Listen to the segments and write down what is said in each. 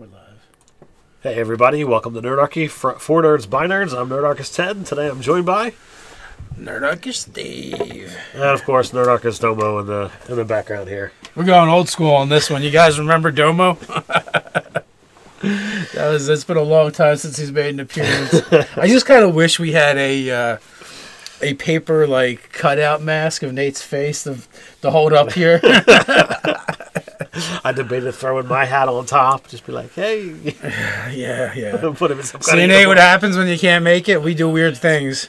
We're live. Hey everybody, welcome to Nerdarchy for Nerds by Nerds. I'm Nerdarchist Ted. Today I'm joined by Nerdarchist Dave. And of course Nerdarchist Domo in the background here. We're going old school on this one. You guys remember Domo? It's been a long time since he's made an appearance. I just kind of wish we had a paper like cutout mask of Nate's face to hold up here. I debated throwing my hat on top, just be like, hey. Yeah. Put him in some See, Nate, what happens when you can't make it? We do weird things.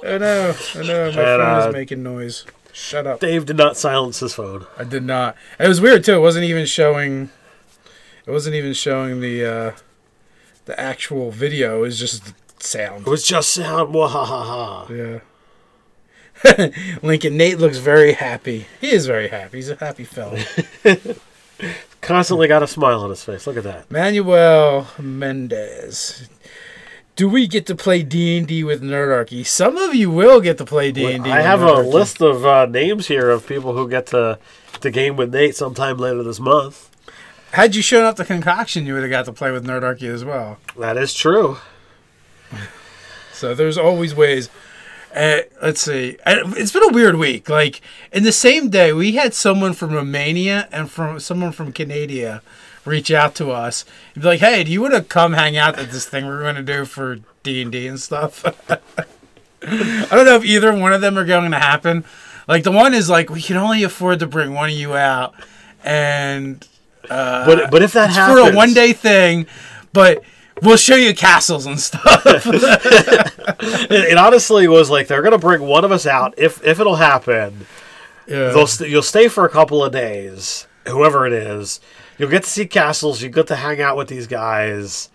Oh no, my phone is making noise. Shut up. Dave did not silence his phone. I did not. It was weird too. It wasn't even showing the actual video. It was just sound. It was just sound. Wahahaha. Yeah. Lincoln, Nate looks very happy. He is very happy. He's a happy fella. Constantly got a smile on his face. Look at that. Manuel Mendez. Do we get to play D&D with Nerdarchy? Some of you will get to play D&D with Nerdarchy. I have a list of names here of people who get to game with Nate sometime later this month. Had you shown up to Concoction, you would have got to play with Nerdarchy as well. That is true. So there's always ways. Let's see. It's been a weird week. Like, in the same day, we had someone from Romania and someone from Canada reach out to us and be like, hey, do you want to come hang out at this thing we're going to do for D&D and stuff? I don't know if either one of them are going to happen. Like, the one is like, we can only afford to bring one of you out. And but if that happens, for a one-day thing, but we'll show you castles and stuff. It honestly was like, they're going to bring one of us out. If it'll happen, you'll stay for a couple of days, whoever it is. You'll get to see castles. You get to hang out with these guys.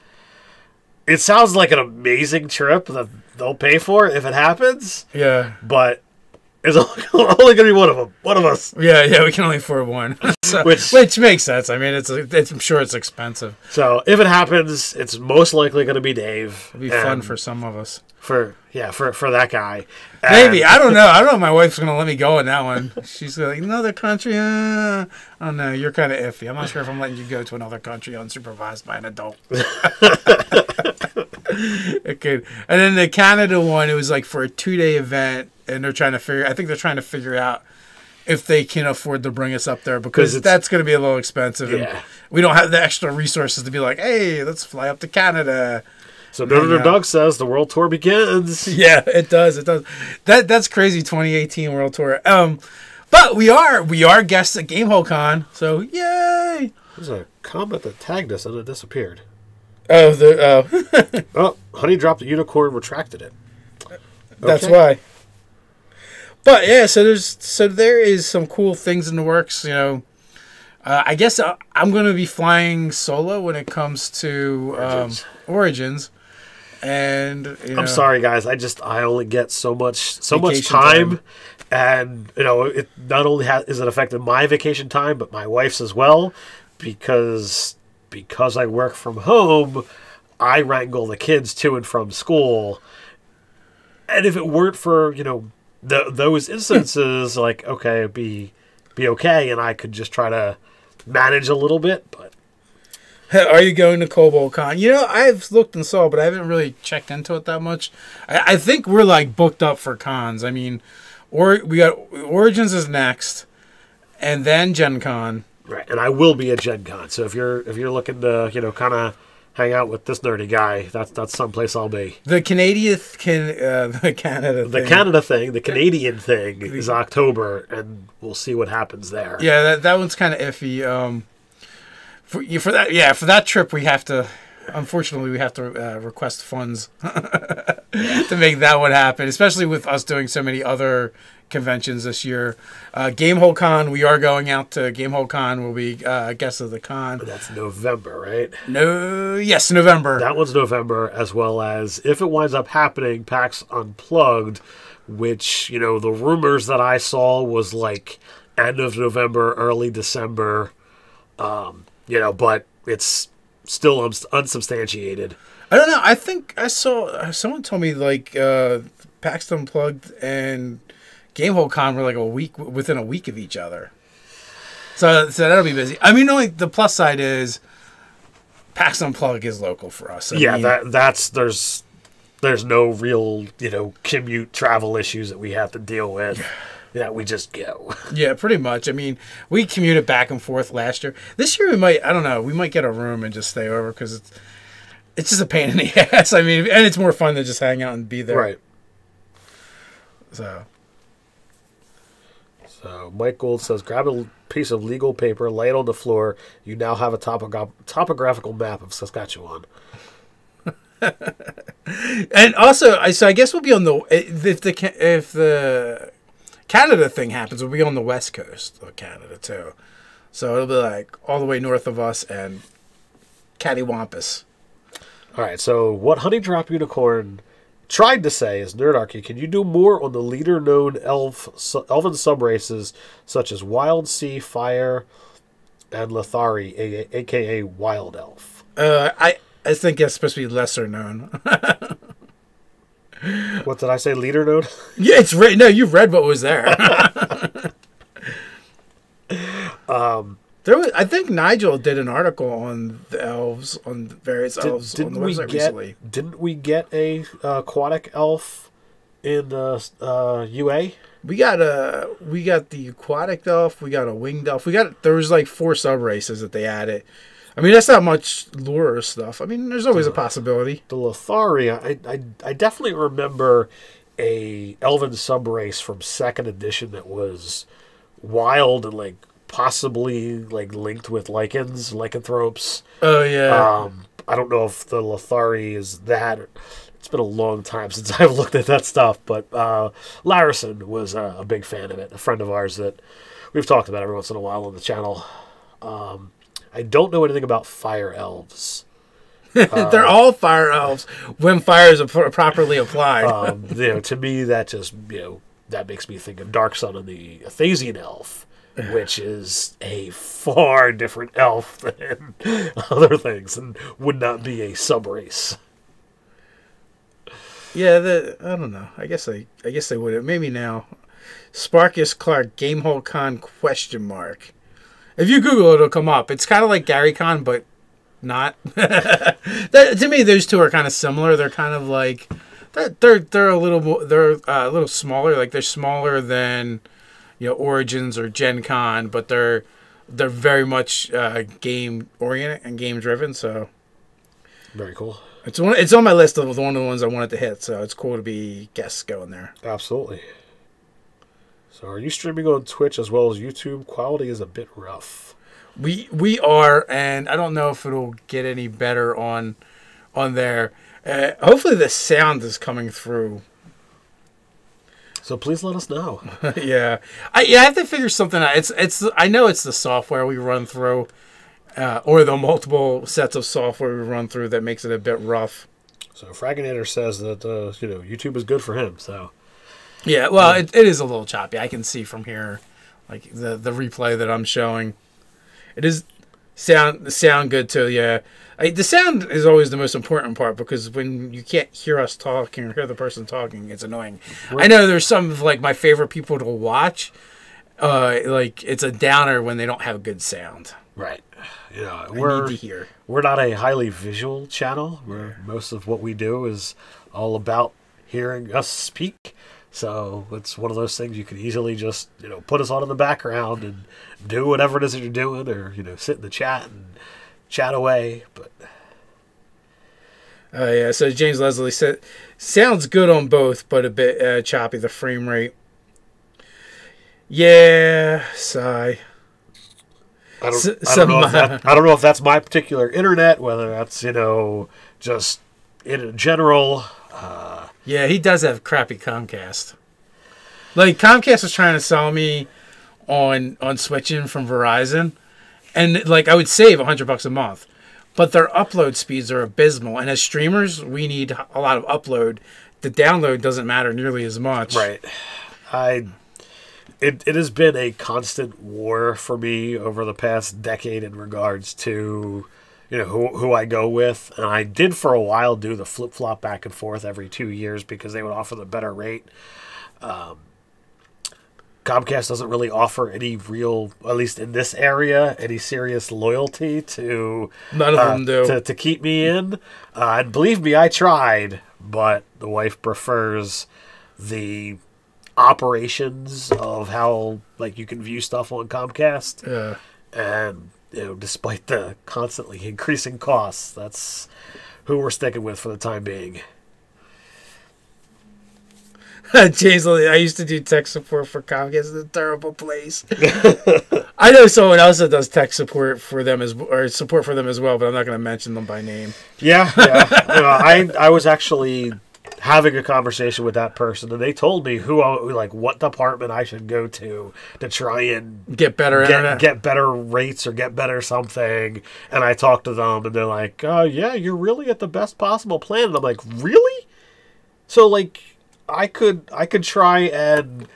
It sounds like an amazing trip that they'll pay for if it happens. Yeah. But it's only going to be one of them. One of us. Yeah, we can only afford one. So, which makes sense. I mean, I'm sure it's expensive. So if it happens, it's most likely going to be Dave. It'll be fun for some of us. For that guy. Maybe. I don't know. I don't know if my wife's going to let me go in that one. She's like, another country? I don't know. You're kind of iffy. I'm not sure if I'm letting you go to another country unsupervised by an adult. Okay. And then the Canada one, it was like for a 2-day event, and they're trying to figure out if they can afford to bring us up there, because that's going to be a little expensive. Yeah. And we don't have the extra resources to be like, hey, let's fly up to Canada. So Nerdarchy Doug says the world tour begins. Yeah, it does. It does. That's crazy. 2018 world tour. But we are guests at GameholeCon. So yay! There's a comment that tagged us and it disappeared. Oh, Honey dropped a unicorn, retracted it. Okay. That's why. But yeah, so there is some cool things in the works. You know, I guess I'm going to be flying solo when it comes to Origins. And I'm sorry, guys. I only get so much time, and it not only is it affected my vacation time, but my wife's as well, because I work from home. I wrangle the kids to and from school, and if it weren't for those instances, like okay, it'd be okay, and I could just try to manage a little bit, but. Are you going to Kobold Con? I've looked and saw, but I haven't really checked into it that much. I think we're like booked up for cons. I mean, we got Origins is next, and then Gen Con. Right, and I will be at Gen Con. So if you're looking to kind of hang out with this nerdy guy, that's someplace I'll be. The Canadian thing is October, and we'll see what happens there. Yeah, that one's kind of iffy. For that trip, unfortunately, we have to request funds to make that one happen, especially with us doing so many other conventions this year. GameholeCon, we are going out to GameholeCon. We'll be guests of the con. That's November, right? Yes, November. That one's November, as well as, if it winds up happening, PAX Unplugged, which, the rumors that I saw was like end of November, early December. But it's still unsubstantiated. I don't know. I think I saw someone told me like PAX Unplugged and GameholeCon were like within a week of each other. So that'll be busy. I mean, the plus side is PAX Unplugged is local for us. I yeah, mean, there's no real, commute travel issues that we have to deal with. Yeah, we just go. Yeah, pretty much. I mean, we commuted back and forth last year. This year we might, I don't know, we might get a room and just stay over because it's just a pain in the ass. I mean, and it's more fun to just hang out and be there. Right. So Mike Gould says, grab a piece of legal paper, lay it on the floor. You now have a topographical map of Saskatchewan. And also, so I guess we'll be on the if the Canada thing happens, we'll be on the west coast of Canada too. So it'll be like all the way north of us and cattywampus. All right. So what Honey Drop Unicorn tried to say is, Nerdarchy, can you do more on the leader-known elven subraces such as Wild Sea, Fire, and Lethari, a.k.a. Wild Elf? I think that's supposed to be lesser known. What did I say, leader-known? Yeah, it's right. No, you've read what was there. I think Nigel did an article on the elves, on various elves on the website recently. Didn't we get a aquatic elf in UA? We got the aquatic elf. We got a winged elf. There was like 4 sub races that they added. I mean, that's not much lure stuff. I mean, there's always a possibility. The Lethari, I definitely remember a elven sub race from 2nd edition that was wild and like possibly like linked with lycanthropes. Oh yeah. I don't know if the Lethari is that. It's been a long time since I've looked at that stuff, but Larison was a big fan of it. A friend of ours that we've talked about every once in a while on the channel. I don't know anything about fire elves. They're all fire elves when fire is properly applied. To me, that just that makes me think of Dark Sun and the Athasian elf, which is a far different elf than other things, and would not be a subrace. Yeah, I don't know. I guess they would. Maybe now. Sparkus Clark Gamehole Con ? If you Google it, it'll come up. It's kind of like Gary Con, but not. To me, those two are kind of similar. They're kind of like they're a little more, they're a little smaller. Like they're smaller than Origins or Gen Con, but they're very much game oriented and game driven. So very cool. It's on my list of one of the ones I wanted to hit. So it's cool to be guests going there. Absolutely. So are you streaming on Twitch as well as YouTube? Quality is a bit rough. We are, and I don't know if it'll get any better on there. Hopefully the sound is coming through. So please let us know. Yeah, I have to figure something out. I know it's the software we run through, or the multiple sets of software we run through that makes it a bit rough. So Fragginator says that YouTube is good for him. So. Yeah, well, it is a little choppy. I can see from here, like the replay that I'm showing. It is sound good too. Yeah, the sound is always the most important part because when you can't hear us talking or hear the person talking, it's annoying. Right. I know there's some of like my favorite people to watch. Like it's a downer when they don't have good sound. Right. I need to hear. We're not a highly visual channel. Most of what we do is all about hearing us speak. So it's one of those things you can easily just, put us on in the background and do whatever it is that you're doing, or, sit in the chat and chat away. But yeah, so James Leslie said, sounds good on both, but a bit choppy, the frame rate. Yeah, sigh. I don't know if that's my particular internet, whether that's, just in general. Yeah, he does have crappy Comcast. Like, Comcast was trying to sell me on switching from Verizon. And, like, I would save $100 a month. But their upload speeds are abysmal. And as streamers, we need a lot of upload. The download doesn't matter nearly as much. Right. It has been a constant war for me over the past decade in regards to... who I go with. And I did for a while do the flip-flop back and forth every 2 years because they would offer the better rate. Comcast doesn't really offer any real, at least in this area, any serious loyalty to none of them do to keep me in. And believe me, I tried, but the wife prefers the operations of how like you can view stuff on Comcast. Yeah. And despite the constantly increasing costs, that's who we're sticking with for the time being. James, I used to do tech support for Comcast. It's a terrible place. I know someone else that does tech support for them as well, but I'm not going to mention them by name. Yeah. I was actually having a conversation with that person, and they told me what department I should go to try and get better internet, get better rates or get better something. And I talked to them, and they're like, "Yeah, you're really at the best possible plan." And I'm like, "Really?" So like, I could try and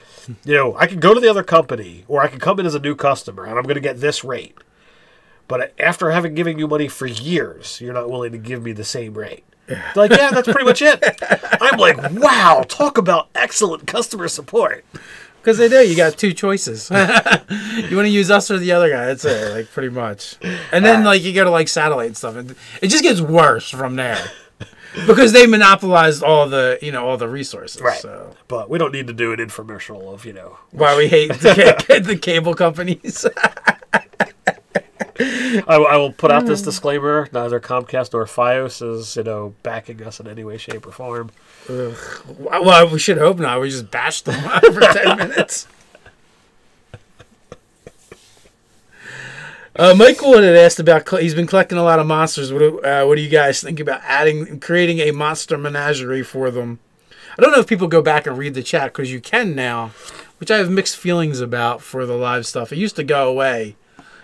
I could go to the other company, or I could come in as a new customer, and I'm going to get this rate. But after having given you money for years, you're not willing to give me the same rate. They're like, yeah, that's pretty much it. I'm like, wow, talk about excellent customer support. Because they know you got two choices. You want to use us or the other guy. That's it, like pretty much. And then you go to like satellite and stuff, and it just gets worse from there. Because they monopolized all the resources. Right. So. But we don't need to do an infomercial of, why we hate the cable companies. I will put out this disclaimer: neither Comcast nor Fios is, backing us in any way, shape, or form. Well, we should hope not. We just bashed them for 10 minutes. Michael had asked about. He's been collecting a lot of monsters. What do you guys think about creating a monster menagerie for them? I don't know if people go back and read the chat because you can now, which I have mixed feelings about for the live stuff. It used to go away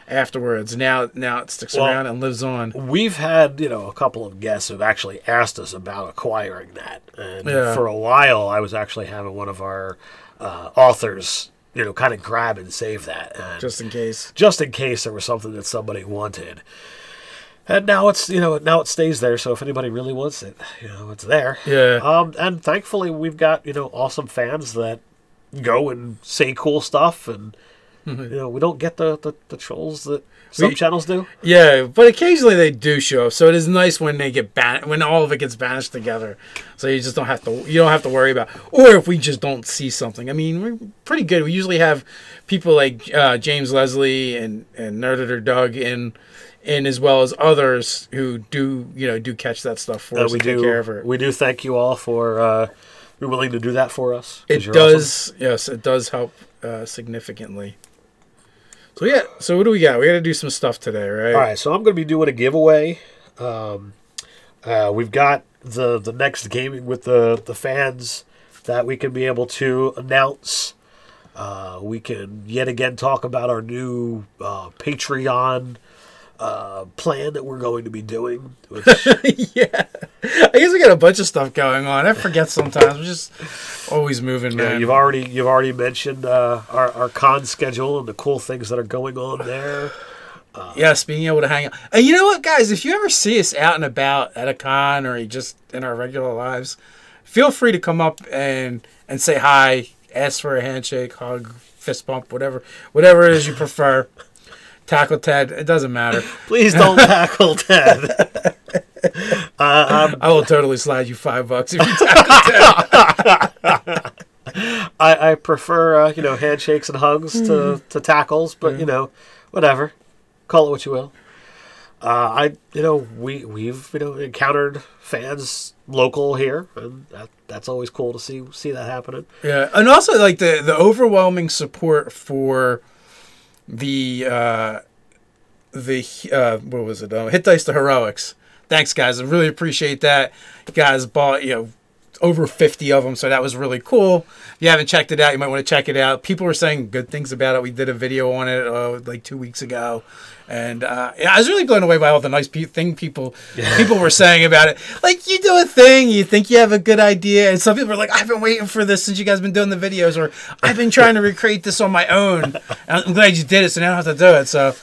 afterwards. Now it sticks around and lives on. We've had a couple of guests who've actually asked us about acquiring that, and for a while I was actually having one of our authors kind of grab and save that, and just in case there was something that somebody wanted. And now it's now it stays there. So if anybody really wants it, it's there. Yeah. And thankfully we've got awesome fans that go and say cool stuff, and we don't get the trolls that some channels do. Yeah, but occasionally they do show up. So it is nice when they get when all of it gets banished together. So you just don't have to worry about. Or if we just don't see something. I mean, we're pretty good. We usually have people like James Leslie and Nerdarchy Doug in as well as others who do catch that stuff for us and take care of it. We do thank you all for you're willing to do that for us. It does, awesome. Yes, it does help significantly. So yeah, so what do we got? We got to do some stuff today, right? All right, so I'm going to be doing a giveaway. We've got the next gaming with the fans that we can be able to announce. We can yet again talk about our new Patreon plan that we're going to be doing. Which... Yeah, I guess we got a bunch of stuff going on. I forget sometimes. We're just always moving, man. You've already mentioned our con schedule and the cool things that are going on there. Yes, being able to hang out. And you know what, guys? If you ever see us out and about at a con or just in our regular lives, feel free to come up and say hi, ask for a handshake, hug, fist bump, whatever it is you prefer. Tackle Ted. It doesn't matter. Please don't tackle Ted. I will totally slide you $5 if you tackle Ted. I prefer handshakes and hugs to tackles, but whatever. Call it what you will. We've encountered fans local here, and that's always cool to see that happening. Yeah, and also like the overwhelming support for the what was it? Hit Dice to Heroics. Thanks, guys. I really appreciate that. You guys bought over 50 of them, so that was really cool. If you haven't checked it out, you might want to check it out. People were saying good things about it. We did a video on it like 2 weeks ago, and I was really blown away by all the nice people were saying about it. Like, you do a thing, you think you have a good idea, and some people are like, I've been waiting for this since you guys have been doing the videos, or I've been trying to recreate this on my own. And I'm glad you did it, so now I don't have to do it. So,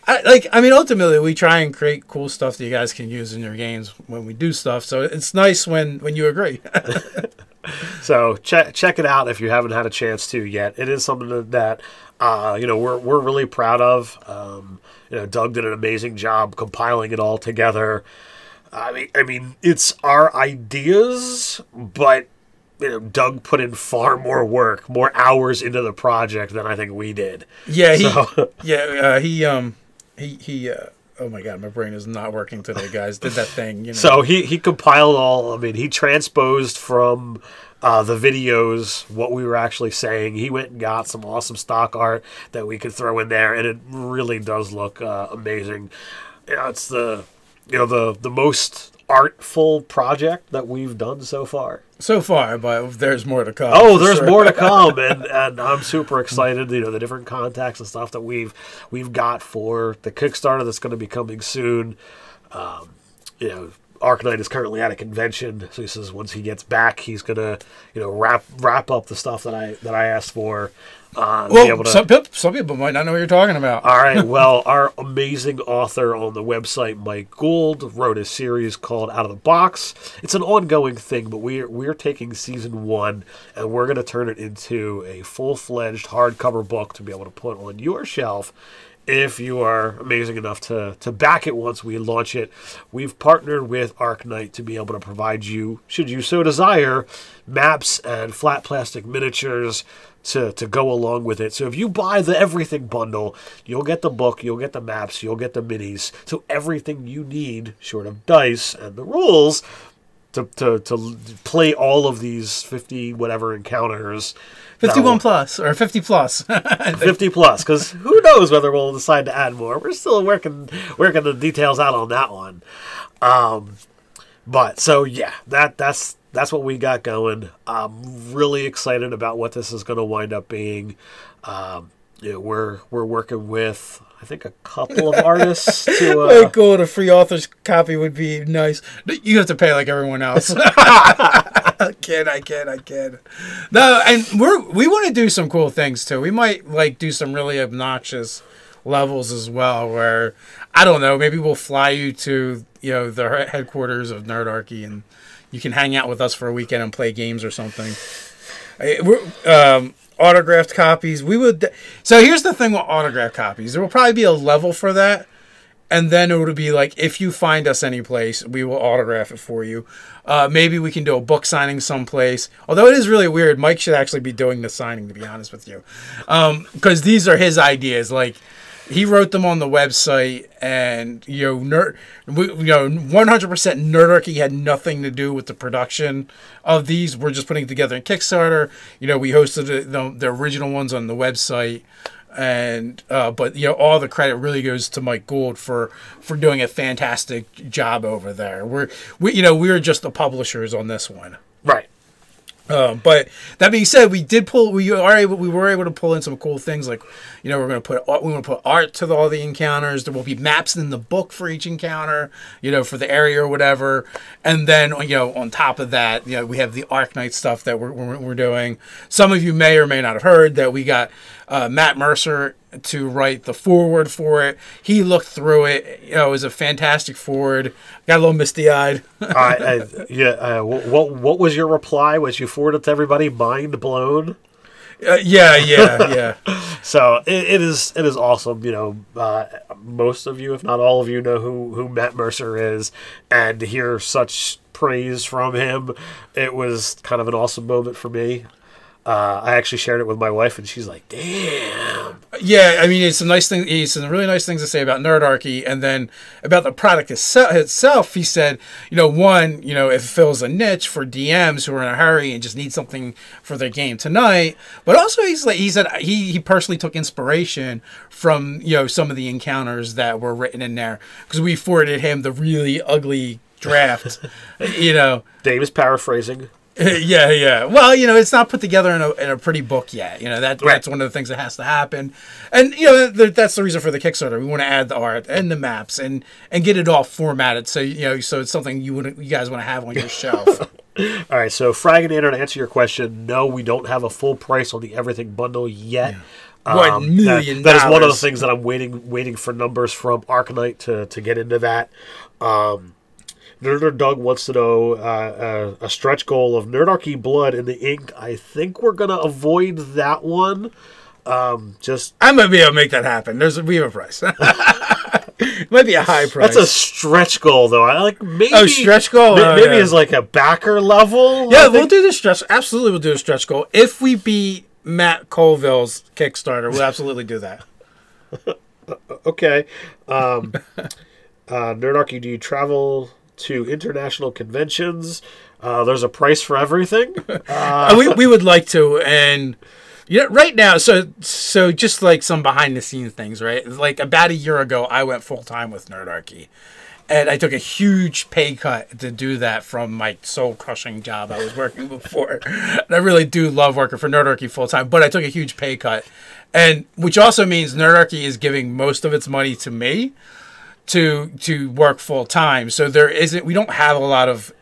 ultimately, we try and create cool stuff that you guys can use in your games when we do stuff. So it's nice when you agree. So check it out if you haven't had a chance to yet. It is something that we're really proud of. Doug did an amazing job compiling it all together. I mean, it's our ideas, but Doug put in far more work, more hours into the project than I think we did. Yeah, he oh my God, my brain is not working today, guys. Did that thing, So he compiled all. I mean, he transposed from the videos what we were actually saying. He went and got some awesome stock art that we could throw in there, and it really does look amazing. It's the most artful project that we've done so far. So far, but there's more to come. Oh, there's more to come, and I'm super excited. The different contacts and stuff that we've got for the Kickstarter that's going to be coming soon. Arknight is currently at a convention, so he says once he gets back, he's gonna wrap up the stuff that I asked for. Some people might not know what you're talking about. All right, well, our amazing author on the website, Mike Gould, wrote a series called Out of the Box. It's an ongoing thing, but we're taking season 1 and we're going to turn it into a full-fledged hardcover book to be able to put on your shelf. If you are amazing enough to back it once we launch it, we've partnered with Arknight to be able to provide you, should you so desire, maps and flat plastic miniatures to go along with it. So if you buy the everything bundle, you'll get the book, you'll get the maps, you'll get the minis. So everything you need, short of dice and the rules, to play all of these 50 whatever encounters. 51 plus or 50 plus. 50 plus, because who knows whether we'll decide to add more. We're still working the details out on that one. But so yeah, that's what we got going. I'm really excited about what this is going to wind up being. We're working with, I think, a couple of artists to. Oh, cool! A free author's copy would be nice. You have to pay like everyone else. I kid. No, and we want to do some cool things too. We might do some really obnoxious levels as well. Where I don't know, maybe we'll fly you to the headquarters of Nerdarchy and you can hang out with us for a weekend and play games or something. Autographed copies. So here's the thing with autographed copies. There will probably be a level for that. And then it would be like, if you find us any place, we will autograph it for you. Maybe we can do a book signing someplace. Although it is really weird. Mike should actually be doing the signing, to be honest with you. Because these are his ideas. Like, he wrote them on the website, and 100% Nerdarchy had nothing to do with the production of these. We're just putting together a Kickstarter. We hosted the original ones on the website, and but all the credit really goes to Mike Gould for doing a fantastic job over there. We're just the publishers on this one, right? But that being said, we were able to pull in some cool things, like we're going to put art to all the encounters. There will be maps in the book for each encounter, for the area or whatever. And then on top of that, we have the Arknight stuff that we're doing. Some of you may or may not have heard that we got Matt Mercer to write the foreword for it. He looked through it. It was a fantastic foreword. Got a little misty-eyed. What was your reply? Was you forwarded to everybody? Mind blown? Yeah. So it is awesome. Most of you, if not all of you, know who Matt Mercer is, and to hear such praise from him, it was kind of an awesome moment for me. I actually shared it with my wife, and she's like, "Damn." Yeah, I mean, it's some nice thing. He said some really nice things to say about Nerdarchy, and then about the product itself. He said, one, it fills a niche for DMs who are in a hurry and just need something for their game tonight. But also, he said he personally took inspiration from some of the encounters that were written in there, because we forwarded him the really ugly draft. Dave is paraphrasing. Yeah. Well, it's not put together in a pretty book yet. That's one of the things that has to happen, and that's the reason for the Kickstarter. We want to add the art and the maps and get it all formatted, so so it's something you guys want to have on your shelf. All right. So, Fraginator, to answer your question, no, we don't have a full price on the Everything bundle yet. Yeah. $1 million. That is one of the things that I'm waiting for numbers from Arknight to get into that. Nerder Doug wants to know a stretch goal of Nerdarchy blood in the ink. I think we're going to avoid that one. I'm gonna be able to make that happen. We have a price. It might be a high price. That's a stretch goal, though. I like maybe. Oh, stretch goal. Maybe as like a backer level. Yeah, we'll do the stretch. Absolutely, we'll do a stretch goal if we beat Matt Colville's Kickstarter. We'll absolutely do that. Okay. Nerdarchy, do you travel to international conventions? There's a price for everything. We would like to, and right now, so just like some behind the scenes things, right? Like about a year ago, I went full time with Nerdarchy, and I took a huge pay cut to do that from my soul crushing job I was working before. And I really do love working for Nerdarchy full time, but I took a huge pay cut, and which also means Nerdarchy is giving most of its money to me to work full time. So we don't have a lot of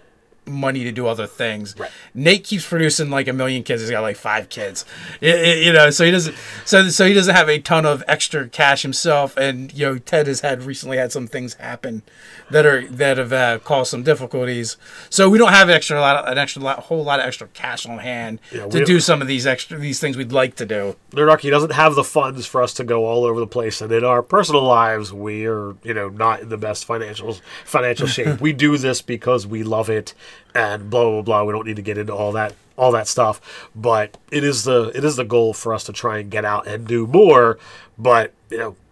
money to do other things. Right. Nate keeps producing like 1 million kids. He's got like 5 kids, so he doesn't. So he doesn't have a ton of extra cash himself. And Ted has recently had some things happen that have caused some difficulties. So we don't have a whole lot of extra cash on hand to do some of these things we'd like to do. Nerdarchy doesn't have the funds for us to go all over the place, and in our personal lives, we are not in the best financial shape. We do this because we love it. And blah blah blah. We don't need to get into all that stuff, but it is the goal for us to try and get out and do more. But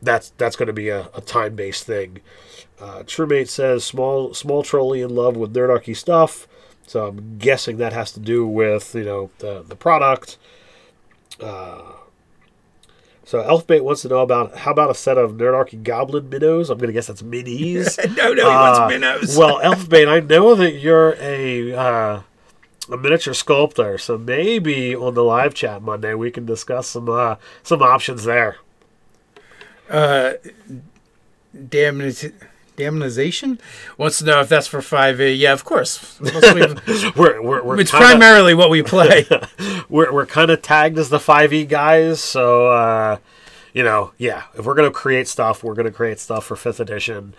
that's going to be a time based thing. Truemate says small trolley in love with Nerdarchy stuff, so I'm guessing that has to do with the product. So Elfbait wants to know how about a set of Nerdarchy Goblin minnows? I'm going to guess that's minis. No, he wants minnows. Well, Elfbait, I know that you're a miniature sculptor, so maybe on the live chat Monday we can discuss some options there. Damonization wants to know if that's for 5e. Yeah, of course. It's primarily what we play. we're kind of tagged as the 5e guys, so if we're gonna create stuff, we're gonna create stuff for 5th edition.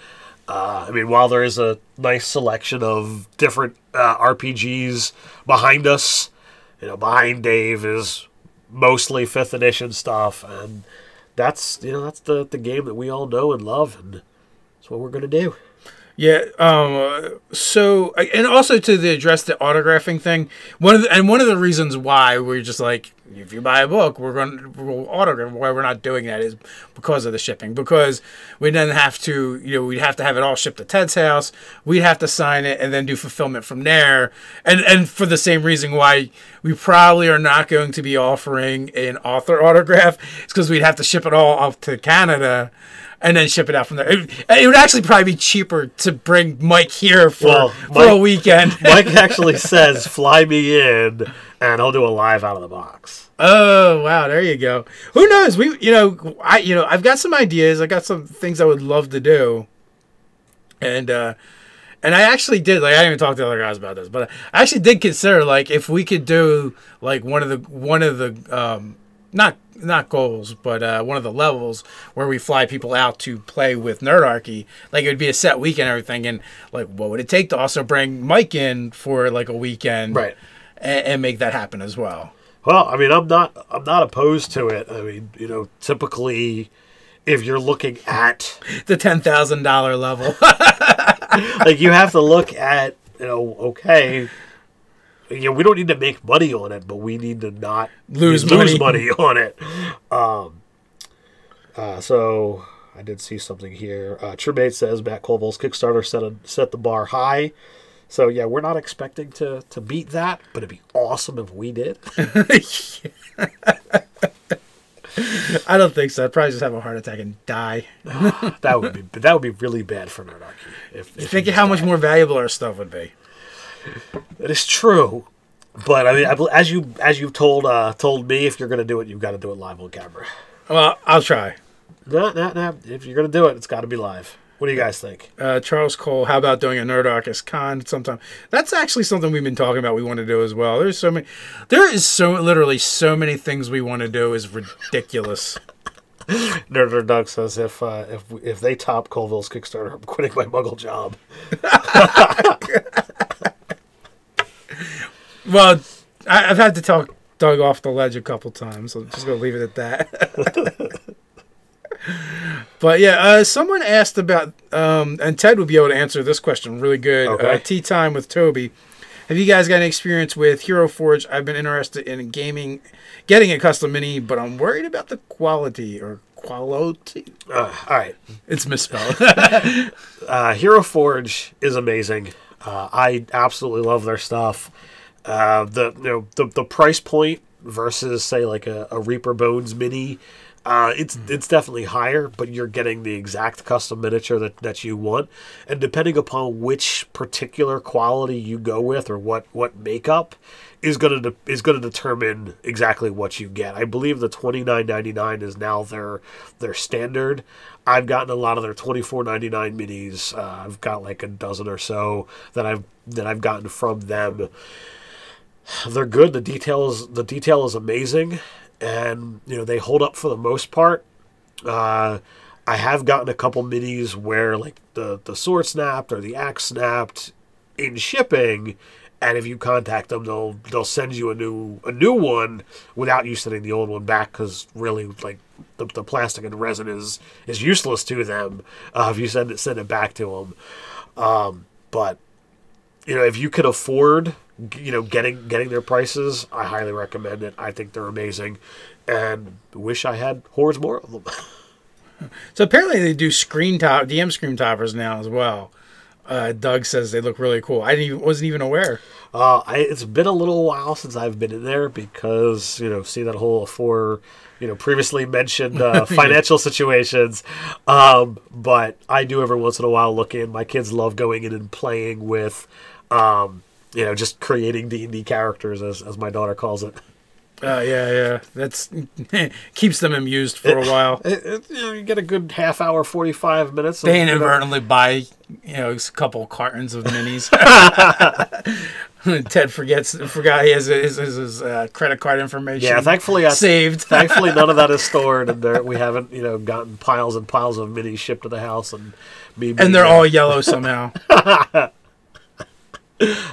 While there is a nice selection of different RPGs behind us, behind Dave is mostly 5th edition stuff, and that's the game that we all know and love, and that's what we're going to do. Yeah. So, and also to address the autographing thing, one of the reasons why we're just like, if you buy a book, we'll autograph. Why we're not doing that is because of the shipping. Because we then have to, we'd have to have it all shipped to Ted's house. We'd have to sign it and then do fulfillment from there. And for the same reason why we probably are not going to be offering an author autograph, it's because we'd have to ship it all up to Canada and then ship it out from there. It would actually probably be cheaper to bring Mike here for a weekend. Mike actually says, "Fly me in, and I'll do a live out of the box." Oh wow, there you go. Who knows? I've got some ideas. I got some things I would love to do, and I actually did. Like, I didn't even talk to the other guys about this, but I actually did consider if we could do one of the not goals, but one of the levels where we fly people out to play with Nerdarchy. It would be a set weekend and everything, and what would it take to also bring Mike in for a weekend, right, and make that happen as well? Well, I'm not opposed to it. Typically, if you're looking at the $10,000 level, you have to look at okay. We don't need to make money on it, but we need to not lose money on it. So I did see something here. Truemate says Matt Colville's Kickstarter set the bar high. So yeah, we're not expecting to beat that, but it'd be awesome if we did. I don't think so. I'd probably just have a heart attack and die. That would be really bad for Nerdarchy. If think of how much more valuable our stuff would be. That is true, but as you've told me, if you're going to do it, you've got to do it live on camera. Well, I'll try. No. If you're going to do it, it's got to be live. What do you guys think? Charles Cole, how about doing a Nerdarchy con sometime? That's actually something we've been talking about. We want to do as well. There is literally so many things we want to do. Is ridiculous. Nerdarch says if they top Colville's Kickstarter, I'm quitting my Muggle job. Well, I've had to talk Doug off the ledge a couple times, so I'm just gonna leave it at that. But yeah, someone asked about, and Ted would be able to answer this question really good. Okay. Tea time with Toby. Have you guys got any experience with Hero Forge? I've been interested in getting a custom mini, but I'm worried about the quality or quality. All right, it's misspelled. Hero Forge is amazing. I absolutely love their stuff. The price point versus say like a Reaper Bones mini, it's definitely higher, but you're getting the exact custom miniature that you want, and depending upon which particular quality you go with or what makeup is going to determine exactly what you get. I believe the $29.99 is now their standard. I've gotten a lot of their $24.99 minis. I've got like a dozen or so that I've gotten from them. They're good. The detail is amazing, and they hold up for the most part. I have gotten a couple minis where like the sword snapped or the axe snapped in shipping, and if you contact them, they'll send you a new one without you sending the old one back, because really like the plastic and resin is useless to them if you send it back to them. But if you can afford getting their prices, I highly recommend it. I think they're amazing, and wish I had hordes more of them. So apparently they do DM screen toppers now as well. Doug says they look really cool. Wasn't even aware. It's been a little while since I've been in there because see that whole for previously mentioned financial situations. But I do every once in a while look in. My kids love going in and playing with. Just creating D&D characters, as my daughter calls it. Yeah. That's keeps them amused for a while. You get a good half hour, 45 minutes. They inadvertently buy, a couple cartons of minis. Ted forgot he has his credit card information. Yeah, thankfully saved. Thankfully, none of that is stored, and we haven't gotten piles and piles of minis shipped to the house, and they're all yellow somehow.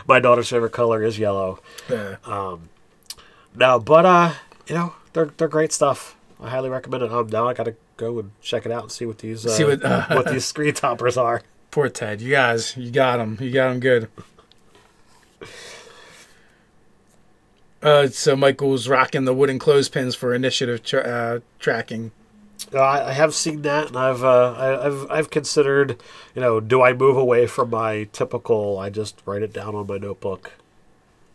My daughter's favorite color is yellow. Yeah. No, but they're great stuff. I highly recommend it. Now I gotta go and check it out and see what these what these screen toppers are. Poor Ted, you got them. You got them good. So Michael's rocking the wooden clothespins for initiative tracking. I have seen that, and I've considered, do I move away from my typical? I just write it down on my notebook.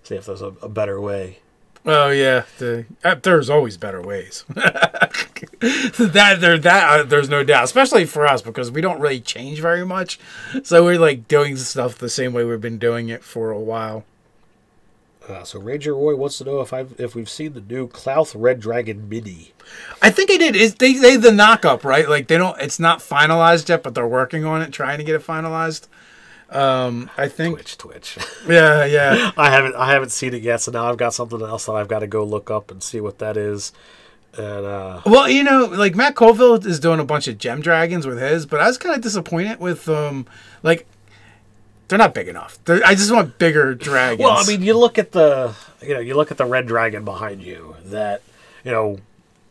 See if there's a better way. Oh yeah, there's always better ways. There's no doubt, especially for us because we don't really change very much, so we're like doing stuff the same way we've been doing it for a while. So Ranger Roy wants to know if we've seen the new Clouth Red Dragon mini. I think I did. They the knock-up, right? Like it's not finalized yet, but they're working on it, trying to get it finalized. I think Twitch. Yeah. I haven't seen it yet, so now I've got something else that I've got to go look up and see what that is. And well, like Matt Colville is doing a bunch of gem dragons with his, but I was kind of disappointed with like. They're not big enough. I just want bigger dragons. Well, I mean, you look at the red dragon behind you that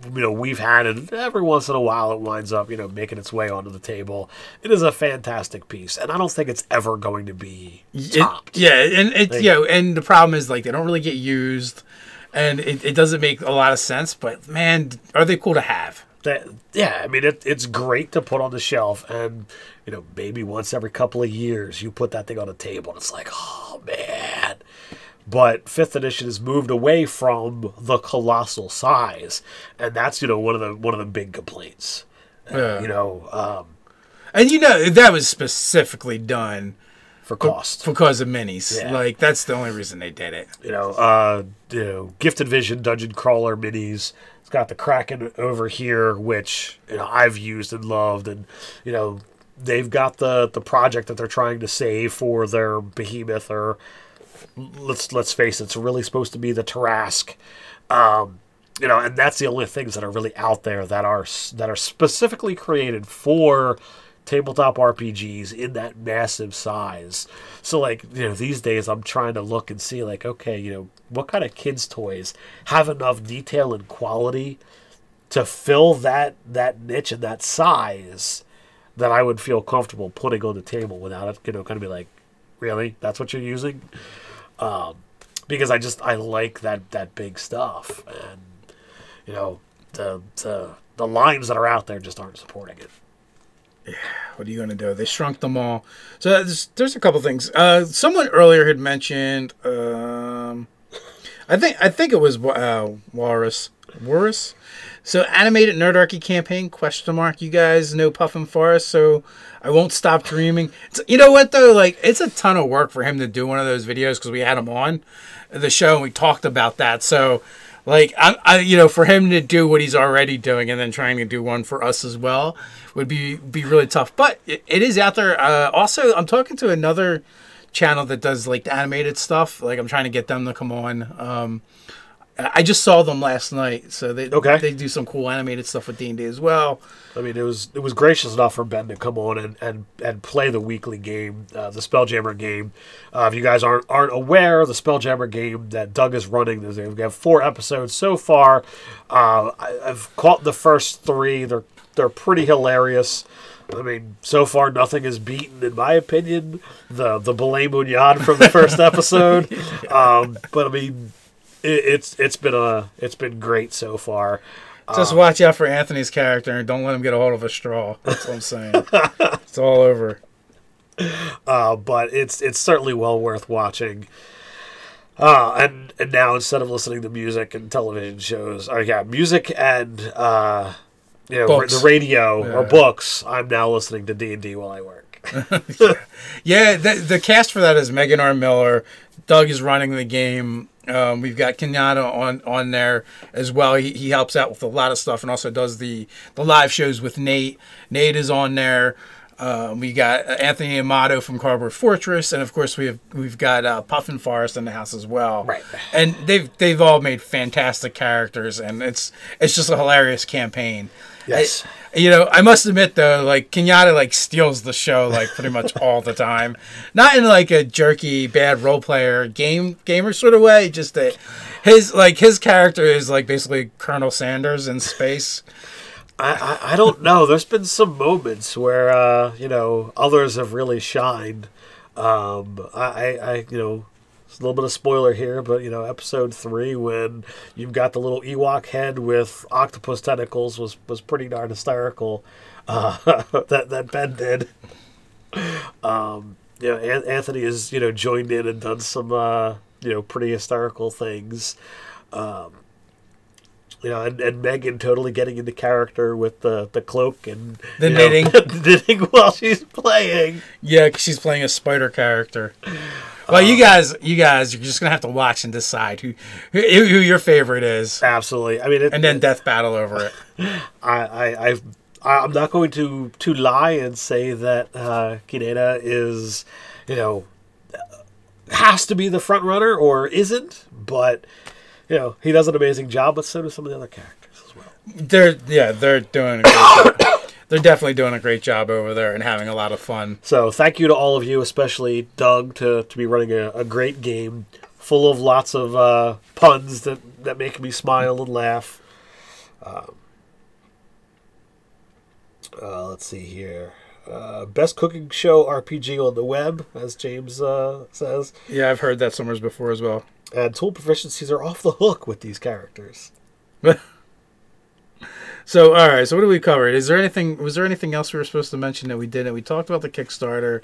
we've had, and every once in a while it winds up making its way onto the table. It is a fantastic piece, and I don't think it's ever going to be topped. And the problem is like they don't really get used, and it doesn't make a lot of sense. But man, are they cool to have? I mean, it's great to put on the shelf, and maybe once every couple of years you put that thing on a table, and it's like, oh man. But 5th edition has moved away from the colossal size, and that's one of the big complaints. And that was specifically done for cost because of minis. Yeah. Like that's the only reason they did it. Gifted Vision Dungeon Crawler minis. It's got the Kraken over here, which I've used and loved, and they've got the project that they're trying to save for their behemoth, or let's face it, it's really supposed to be the Tarask. and that's the only things that are really out there that are specifically created for tabletop RPGs in that massive size. So, like, these days I'm trying to look and see, like, okay, what kind of kids' toys have enough detail and quality to fill that niche and that size that I would feel comfortable putting on the table without it, kind of be like, really? That's what you're using? Because I like that big stuff. And, the lines that are out there just aren't supporting it. Yeah, what are you going to do? They shrunk them all. So there's a couple things. Someone earlier had mentioned, I think it was Walrus. So animated Nerdarchy campaign, ? You guys know Puffin Forest, so I won't stop dreaming. You know what, though? Like, it's a ton of work for him to do one of those videos because we had him on the show and we talked about that. So, like, for him to do what he's already doing and then trying to do one for us as well would be really tough. But it is out there. Also, I'm talking to another channel that does, like, the animated stuff. Like, I'm trying to get them to come on. I just saw them last night, so they do some cool animated stuff with D&D as well. I mean, it was gracious enough for Ben to come on and play the weekly game, the Spelljammer game. If you guys aren't aware, the Spelljammer game that Doug is running, we have 4 episodes so far. I've caught the first 3. They're pretty hilarious. I mean, so far nothing is beaten, in my opinion, the Belay Munyad from the first episode. But I mean, it's been great so far. Just watch out for Anthony's character and don't let him get a hold of a straw. That's what I'm saying. It's all over. But it's certainly well worth watching. And now instead of listening to music and television shows, music and the radio or books, I'm now listening to D&D while I work. Yeah, the cast for that is Megan R. Miller. Doug is running the game. We've got Kienata on there as well. He helps out with a lot of stuff and also does the live shows with Nate. Nate is on there. We got Anthony Amato from Cardboard Fortress, and of course we've got Puffin Forest in the house as well. Right. And they've all made fantastic characters, and it's just a hilarious campaign. Yes. I must admit though, like Kienata like steals the show like pretty much all the time. Not in like a jerky bad role player gamer sort of way, just that his character is like basically Colonel Sanders in space. I don't know. There's been some moments where others have really shined. It's a little bit of spoiler here, but episode 3 when you've got the little Ewok head with octopus tentacles was pretty darn hysterical. That Ben did. Anthony has joined in and done some pretty hysterical things. And Megan totally getting into character with the cloak and the knitting, knitting while she's playing. Yeah, 'cause she's playing a spider character. Well, you guys, you're just gonna have to watch and decide who your favorite is. Absolutely. I mean, and then death battle over it. I'm not going to lie and say that Kienata is, has to be the front runner or isn't, but he does an amazing job. But so do some of the other characters as well. They're doing a great job. They're definitely doing a great job over there and having a lot of fun. So thank you to all of you, especially Doug, to be running a great game full of lots of puns that make me smile and laugh. Let's see here. Best cooking show RPG on the web, as James says. Yeah, I've heard that somewhere before as well. And tool proficiencies are off the hook with these characters. So, all right. So, what did we cover? Was there anything else we were supposed to mention that we didn't? We talked about the Kickstarter.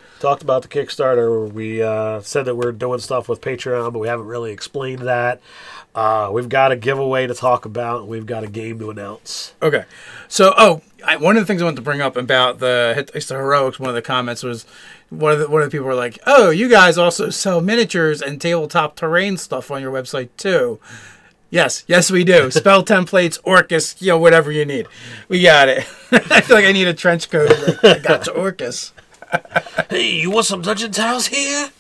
We said that we're doing stuff with Patreon, but we haven't really explained that. We've got a giveaway to talk about. We've got a game to announce. Okay. So, one of the things I wanted to bring up about the Heroics, one of the comments was one of the people were like, "Oh, you guys also sell miniatures and tabletop terrain stuff on your website too." Yes, we do. Spell templates, Orcus, whatever you need. We got it. I feel like I need a trench coat. I got your Orcus. Hey, you want some Dungeon Tiles here?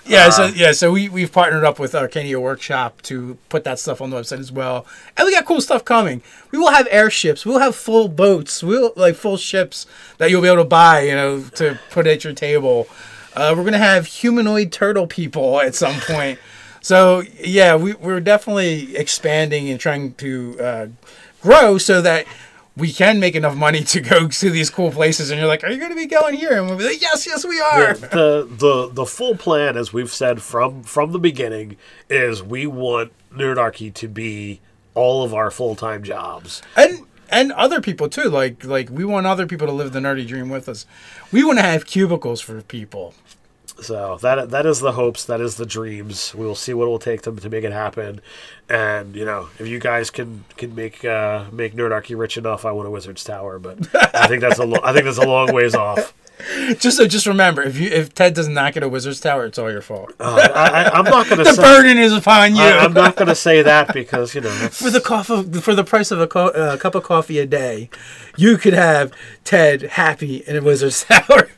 So we've partnered up with Arcania Workshop to put that stuff on the website as well, and we got cool stuff coming. We will have airships, we'll have full boats, full ships that you'll be able to buy, to put at your table. We're gonna have humanoid turtle people at some point. So yeah, we're definitely expanding and trying to grow so that we can make enough money to go to these cool places. And you're like, are you going to be going here? And we'll be like, yes, we are. Yeah, the full plan, as we've said from the beginning, is we want Nerdarchy to be all of our full-time jobs. And other people too. Like we want other people to live the nerdy dream with us. We want to have cubicles for people. So that is the hopes, that is the dreams. We will see what it will take to make it happen. And if you guys can make Nerdarchy rich enough, I want a Wizard's Tower. But I think that's a long ways off. Just remember, if Ted does not get a Wizard's Tower, it's all your fault. I'm not going to. The burden is upon you. I'm not going to say that because for the price of a cup of coffee a day, you could have Ted happy in a Wizard's Tower.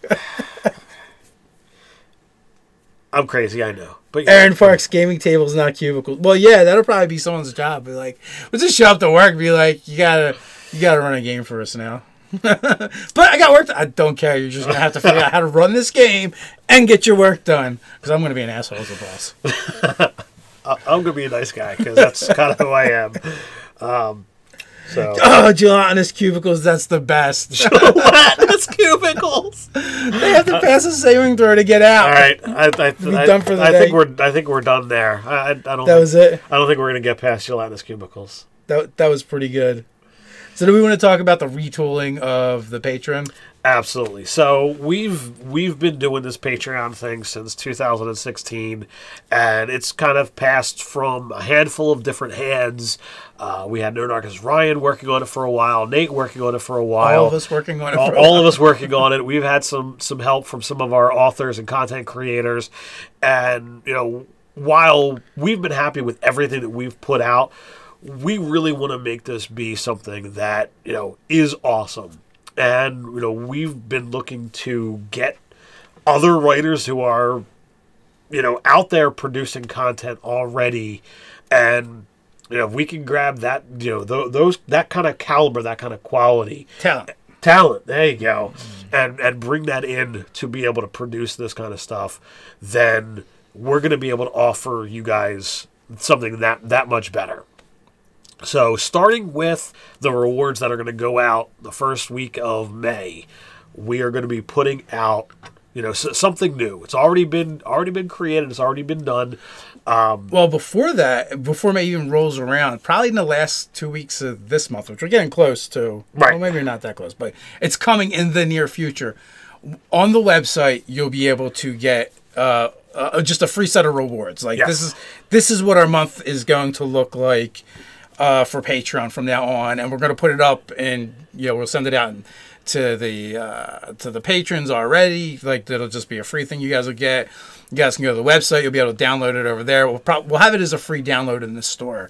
I'm crazy, I know. But Aaron Park's gaming tables, not cubicles. Well, yeah, that'll probably be someone's job. Be like, we'll just show up to work and be like, you gotta run a game for us now. But I got work. I don't care. You're just gonna have to figure out how to run this game and get your work done. Because I'm gonna be an asshole as a boss. I'm gonna be a nice guy because that's kind of who I am. Gelatinous cubicles, that's the best. Gelatinous cubicles. They have to pass a saving throw to get out. All right, I think we're done there. Was it. I don't think we're gonna get past gelatinous cubicles. That was pretty good. So do we want to talk about the retooling of the Patreon? Absolutely. So we've been doing this Patreon thing since 2016, and it's kind of passed from a handful of different hands. We had Nerdarchy's Ryan working on it for a while, Nate working on it for a while. All of us working on it. All of us working on it. We've had some help from some of our authors and content creators, and while we've been happy with everything that we've put out, we really want to make this be something that is awesome. And, we've been looking to get other writers who are, out there producing content already. And, if we can grab that, that kind of caliber, that kind of quality. Talent, there you go. And bring that in to be able to produce this kind of stuff, then we're going to be able to offer you guys something that much better. So, starting with the rewards that are going to go out the first week of May, we are going to be putting out, something new. It's already been created. It's already been done. Well, before May even rolls around, probably in the last 2 weeks of this month, which we're getting close to. Right. Well, maybe not that close, but it's coming in the near future. On the website, you'll be able to get just a free set of rewards. Like yes. This is what our month is going to look like. For Patreon from now on, and we're going to put it up, and we'll send it out to the patrons already. Like it'll just be a free thing you guys will get. You guys can go to the website. You'll be able to download it over there. We'll have it as a free download in the store.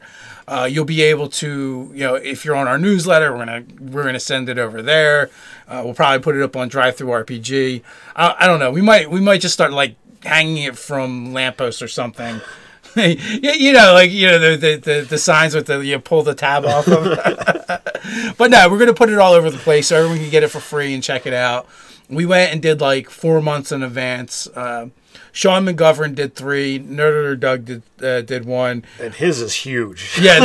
You'll be able to, if you're on our newsletter, we're gonna send it over there. We'll probably put it up on Drive-Thru RPG. I don't know. We might just start like hanging it from lampposts or something. The signs with you pull the tab off of. But no, we're going to put it all over the place so everyone can get it for free and check it out. We went and did like 4 months in advance. Sean McGovern did 3. Nerdarchy Doug did 1. And his is huge. Yeah,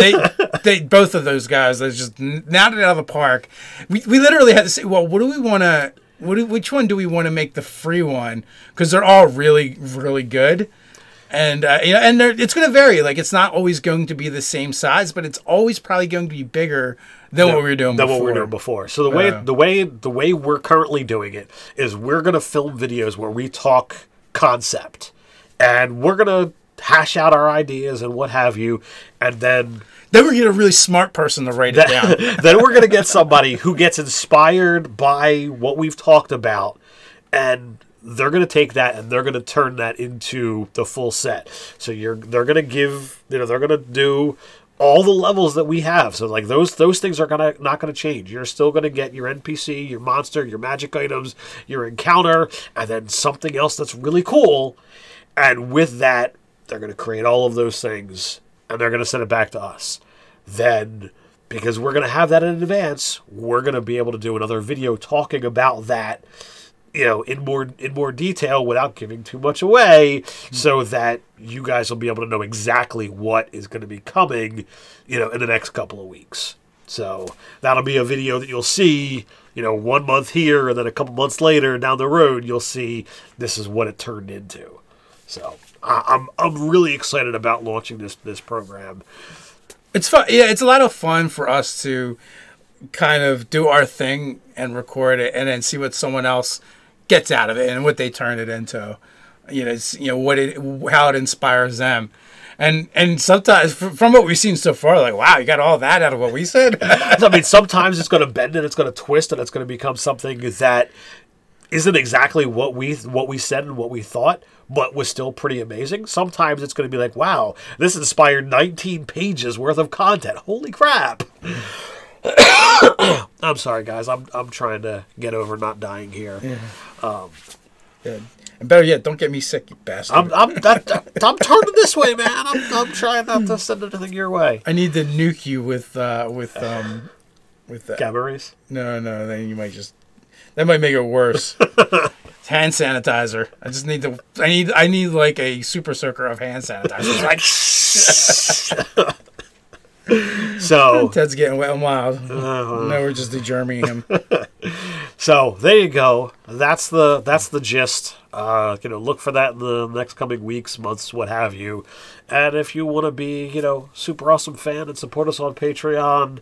they both of those guys, they just knocked it out of the park. We literally had to say, well, what do we want to... Which one do we want to make the free one? Because they're all really, really good. And it's going to vary. Like it's not always going to be the same size, but it's always probably going to be bigger than what we were doing before. So the way we're currently doing it is we're going to film videos where we talk concept, and we're going to hash out our ideas and what have you, and then we're going to get a really smart person to write it down. Then we're going to get somebody who gets inspired by what we've talked about, and they're going to take that and they're going to turn that into the full set. So they're going to give, they're going to do all the levels that we have. So like those things are not going to change. You're still going to get your NPC, your monster, your magic items, your encounter, and then something else that's really cool. And with that, they're going to create all of those things, and they're going to send it back to us. Then, because we're going to have that in advance, we're going to be able to do another video talking about that, in more detail without giving too much away, so that you guys will be able to know exactly what is going to be coming, in the next couple of weeks. So that'll be a video that you'll see, 1 month here, and then a couple months later down the road, you'll see this is what it turned into. So I'm really excited about launching this program. It's fun. Yeah, it's a lot of fun for us to kind of do our thing and record it, and then see what someone else gets out of it and what they turn it into. How it inspires them. And sometimes, from what we've seen so far, like, wow, you got all that out of what we said? I mean, sometimes it's going to bend and it's going to twist and it's going to become something that isn't exactly what we said and what we thought, but was still pretty amazing. Sometimes it's going to be like, wow, this inspired 19 pages worth of content. Holy crap. I'm sorry, guys. I'm trying to get over not dying here. Yeah. And better yet, don't get me sick, you bastard. I'm turning this way, man. I'm trying not to send anything your way. I need to nuke you with Gamma-rays? No, then you might that might make it worse. It's hand sanitizer. I need like a super soaker of hand sanitizer. Like so Ted's getting wet and wild. Now we're just degerming him. So there you go. That's the gist. Look for that in the next coming weeks, months, what have you. And if you want to be, super awesome fan and support us on Patreon,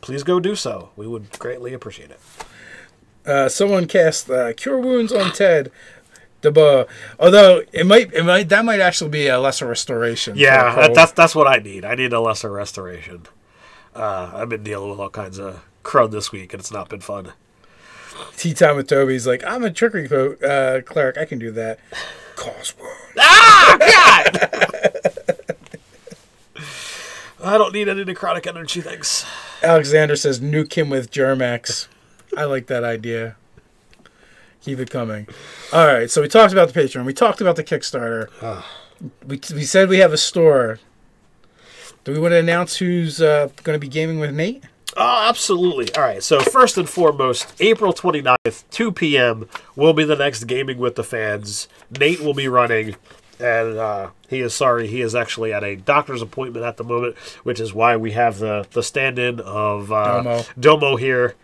please go do so. We would greatly appreciate it. Someone cast Cure Wounds on Ted. Although that might actually be a lesser restoration. Yeah, that's what I need. I need a lesser restoration. I've been dealing with all kinds of crud this week, and it's not been fun. Tea time with Toby's like, I'm a trickery cleric. I can do that. Cause wounds. Ah, God! I don't need any necrotic energy, thanks. Alexander says, nuke him with Germex. I like that idea. Keep it coming. All right, so we talked about the Patreon. We talked about the Kickstarter. We said we have a store. Do we want to announce who's going to be gaming with Nate? Oh, absolutely. All right, so first and foremost, April 29th, 2 p.m. will be the next Gaming with the Fans. Nate will be running, and he is sorry. He is actually at a doctor's appointment at the moment, which is why we have the stand-in of Domo here.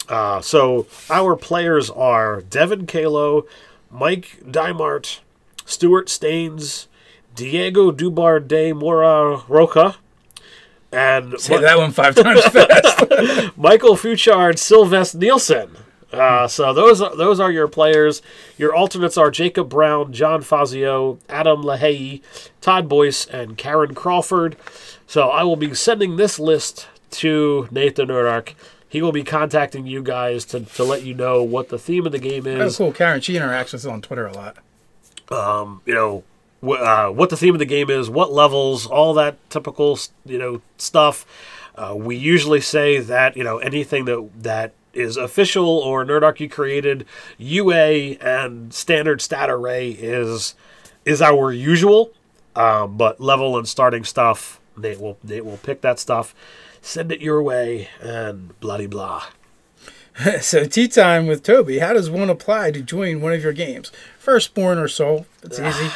So our players are Devin Kalo, Mike Dimart, Stuart Staines, Diego Dubar de Mora Roca, and say that one 5 times fast. Michael Fuchard, Sylvester Nielsen. So those are your players. Your alternates are Jacob Brown, John Fazio, Adam Lahey, Todd Boyce, and Karen Crawford. So I will be sending this list to Nate the Nerdarch. He will be contacting you guys to let you know what the theme of the game is. That's cool. Karen, she interacts with us on Twitter a lot. What the theme of the game is, what levels, all that typical, stuff. We usually say that, anything that is official or Nerdarchy created, UA and standard stat array is our usual. But level and starting stuff, Nate will pick that stuff, send it your way, and blah-de-blah. So, tea time with Toby. How does one apply to join one of your games? Firstborn or Soul? It's easy.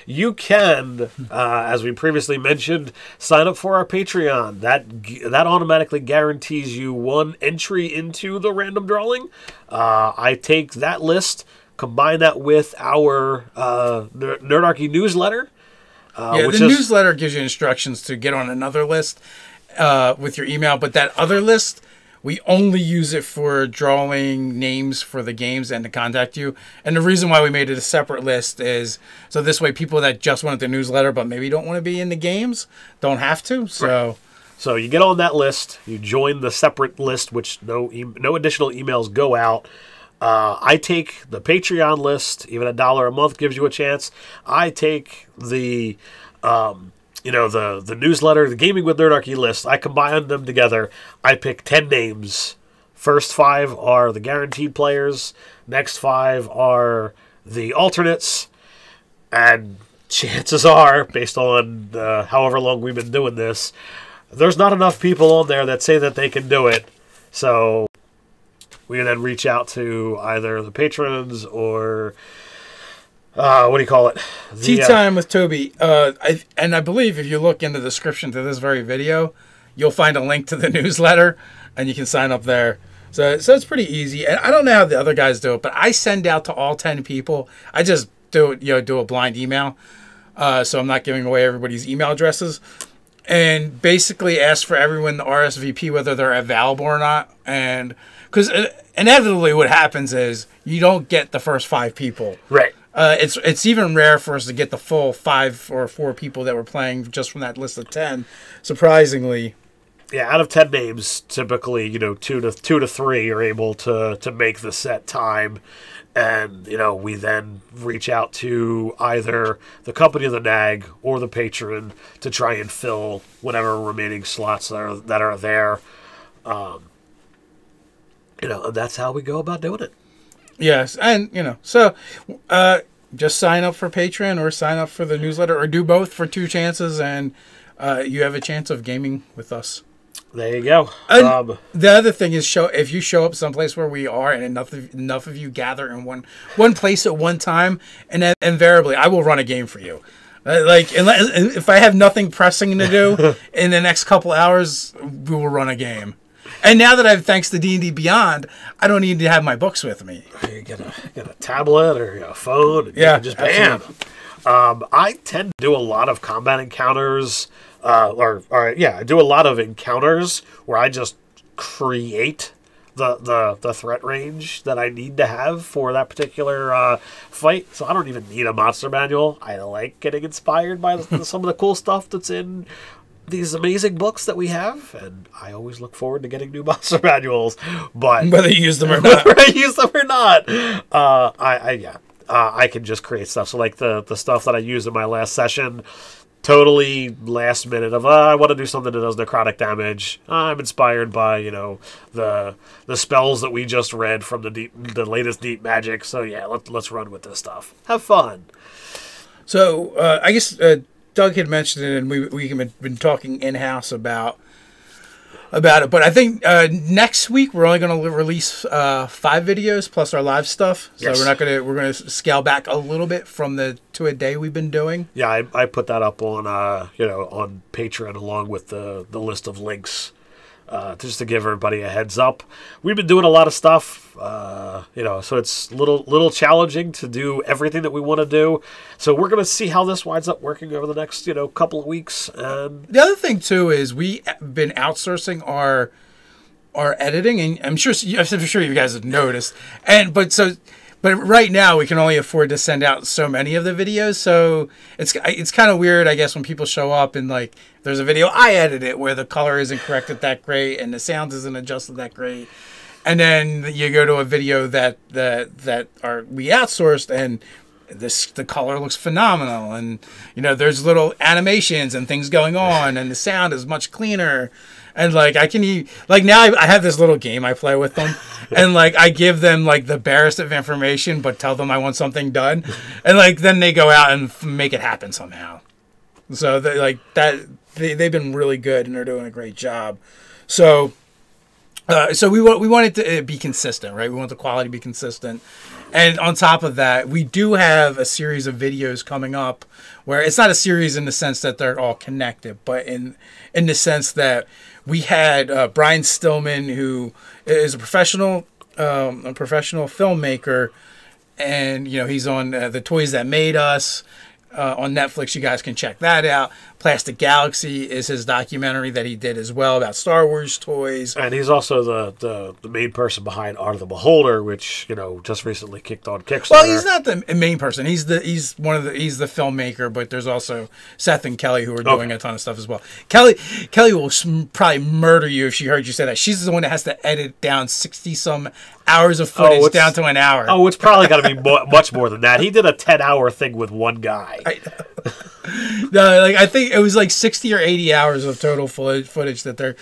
You can, as we previously mentioned, sign up for our Patreon. That automatically guarantees you one entry into the random drawing. I take that list, combine that with our Nerdarchy newsletter. The newsletter gives you instructions to get on another list with your email, but that other list, we only use it for drawing names for the games and to contact you. And the reason why we made it a separate list is so this way people that just wanted the newsletter but maybe don't want to be in the games don't have to. So you get on that list, you join the separate list, which no additional emails go out. I take the Patreon list, even $1 a month gives you a chance. I take the the newsletter, the Gaming with Nerdarchy list. I combine them together. I pick 10 names. First 5 are the guaranteed players. Next 5 are the alternates. And chances are, based on however long we've been doing this, there's not enough people on there that say that they can do it. So we then reach out to either the patrons or what do you call it? Tea Time with Toby. I believe if you look in the description to this very video, you'll find a link to the newsletter, and you can sign up there. So it's pretty easy. And I don't know how the other guys do it, but I send out to all 10 people. I just do a blind email, so I'm not giving away everybody's email addresses, and basically ask for everyone to RSVP whether they're available or not. And because inevitably what happens is you don't get the first 5 people. Right. It's even rare for us to get the full 5 or 4 people that were playing just from that list of 10. Surprisingly, yeah, out of 10 names, typically 2 to 3 are able to make the set time, and we then reach out to either the company of the NAG or the patron to try and fill whatever remaining slots that are there. And that's how we go about doing it. Yes, and so just sign up for Patreon or sign up for the newsletter, or do both for 2 chances, and you have a chance of gaming with us. There you go. The other thing is, if you show up someplace where we are, and enough of you gather in one place at one time, and then invariably I will run a game for you. If I have nothing pressing to do in the next couple hours, we will run a game. And now that thanks to D&D Beyond, I don't need to have my books with me. You get a tablet or a phone. And yeah, you can just bam. I tend to do a lot of combat encounters, I do a lot of encounters where I just create the threat range that I need to have for that particular fight. So I don't even need a monster manual. I like getting inspired by some of the cool stuff that's in these amazing books that we have, and I always look forward to getting new monster manuals. But whether you use them or not, I can just create stuff. So like the stuff that I used in my last session, totally last minute of I want to do something that does necrotic damage. I'm inspired by the spells that we just read from the latest Deep Magic. So yeah, let's run with this stuff. Have fun. So I guess. Doug had mentioned it, and we have been talking in-house about it. But I think next week we're only going to release 5 videos plus our live stuff. So yes. we're going to scale back a little bit from the 2 a day we've been doing. Yeah, I put that up on on Patreon along with the list of links. Just to give everybody a heads up, we've been doing a lot of stuff, so it's a little challenging to do everything that we want to do. So we're going to see how this winds up working over the next, couple of weeks. And the other thing too is we've been outsourcing our editing, and I'm sure you guys have noticed. But right now we can only afford to send out so many of the videos, so it's kind of weird, I guess, when people show up and there's a video I edited it where the color isn't corrected that great and the sound isn't adjusted that great, and then you go to a video that we outsourced and the color looks phenomenal, and there's little animations and things going on, and the sound is much cleaner. And now I have this little game I play with them, and I give them the barest of information, but tell them I want something done, and then they go out and make it happen somehow. So they've been really good, and they're doing a great job. So we want it to be consistent, right? We want the quality to be consistent. And on top of that, we do have a series of videos coming up where it's not a series in the sense that they're all connected, but in the sense that we had Brian Stillman, who is a professional filmmaker, and he's on The Toys That Made Us on Netflix. You guys can check that out. Plastic Galaxy is his documentary that he did as well about Star Wars toys. And he's also the main person behind Art of the Beholder, which just recently kicked on Kickstarter. Well, he's not the main person. He's the filmmaker, but there's also Seth and Kelly who are doing a ton of stuff as well. Kelly will probably murder you if she heard you say that. She's the one that has to edit down 60-some hours of footage down to an hour. Oh, it's probably got to be much more than that. He did a 10-hour thing with one guy. No, I think it was 60 or 80 hours of total footage that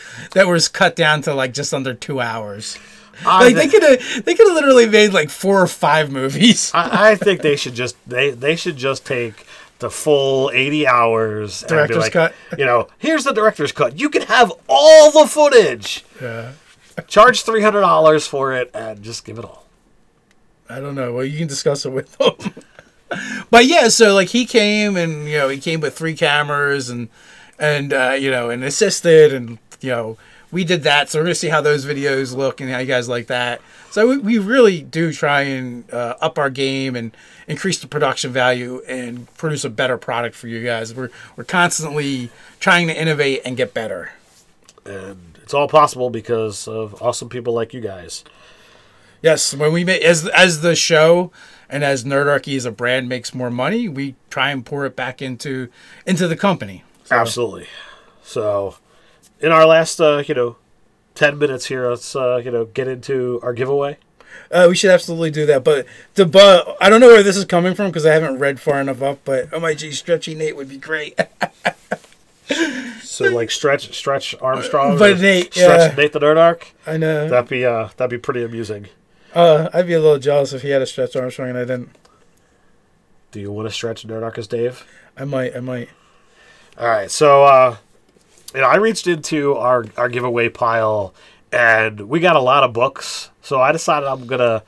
was cut down to just under 2 hours. Like they could have literally made like 4 or 5 movies. I think they should just take the full 80 hours. Director's cut. Here's the director's cut. You can have all the footage. Yeah. Charge $300 for it and just give it all. I don't know. Well, you can discuss it with them. But yeah, so like he came and he came with 3 cameras and assisted and we did that. So we're gonna see how those videos look and how you guys like that. So we really do try and up our game and increase the production value and produce a better product for you guys. We're constantly trying to innovate and get better. And it's all possible because of awesome people like you guys. Yes, when we make as the show and as Nerdarchy as a brand makes more money, we try and pour it back into the company. So. Absolutely. So, in our last 10 minutes here, let's get into our giveaway. We should absolutely do that. But I don't know where this is coming from because I haven't read far enough up. But oh my gee, Stretchy Nate would be great. So like Stretch Armstrong, but Nate, Stretch Nate the Nerdarch. I know that'd be pretty amusing. I'd be a little jealous if he had a Stretch Armstrong and I didn't. Do you want to stretch Nerdarch as Dave? I might. All right, so I reached into our giveaway pile and we got a lot of books. So I decided I'm gonna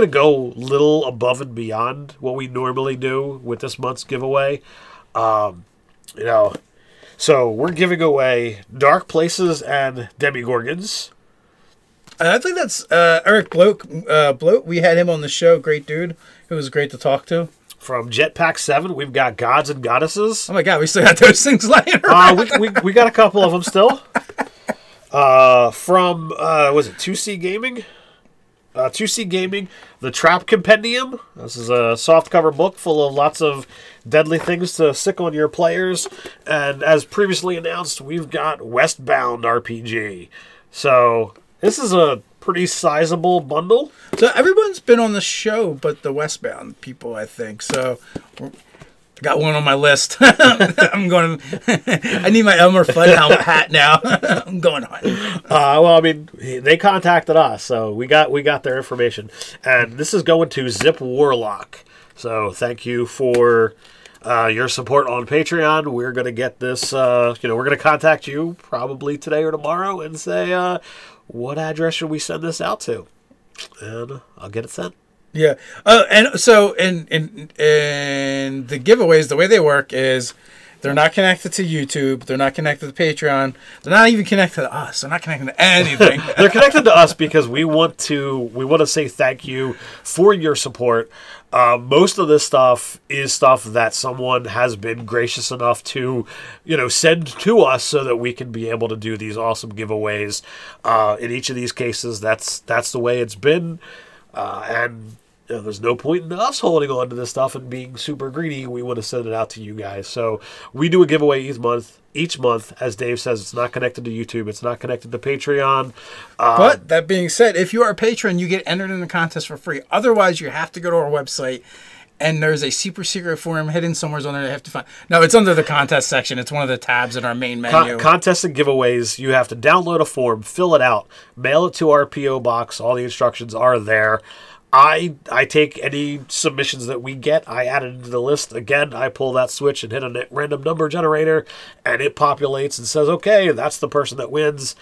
go a little above and beyond what we normally do with this month's giveaway. So we're giving away Dark Places and Demigorgons. I think that's Eric Bloat. We had him on the show. Great dude. It was great to talk to. From Jetpack 7, we've got Gods and Goddesses. Oh my god, we still got those things laying around. We got a couple of them still. From, was it 2C Gaming? 2C Gaming, The Trap Compendium. This is a softcover book full of lots of deadly things to sick on your players. And as previously announced, we've got Westbound RPG. So this is a pretty sizable bundle. So everyone's been on the show but the Westbound people, I think. So I got one on my list. I'm going. I need my Elmer Fudd helmet hat now. I'm going on. Well, I mean, they contacted us, so we got their information, and this is going to Zip Warlock. So thank you for your support on Patreon. We're gonna get this. We're gonna contact you probably today or tomorrow and say what address should we send this out to, and I'll get it sent. Yeah. And so in the giveaways, the way they work is they're not connected to YouTube. They're not connected to Patreon. They're not even connected to us. They're not connected to anything. They're connected to us because we want to say thank you for your support. Most of this stuff is stuff that someone has been gracious enough to, send to us so that we can be able to do these awesome giveaways. In each of these cases, that's the way it's been. And there's no point in us holding on to this stuff and being super greedy. We want to send it out to you guys. So we do a giveaway each month. As Dave says, it's not connected to YouTube. It's not connected to Patreon. But that being said, if you are a patron, you get entered in the contest for free. Otherwise, you have to go to our website, and there's a super secret form hidden somewhere on there. You have to find. No, it's under the contest section. It's one of the tabs in our main menu. Contests and giveaways. You have to download a form, fill it out, mail it to our P.O. box. All the instructions are there. I take any submissions that we get, I add it into the list. Again, I pull that switch and hit a random number generator, and it populates and says, okay, that's the person that wins.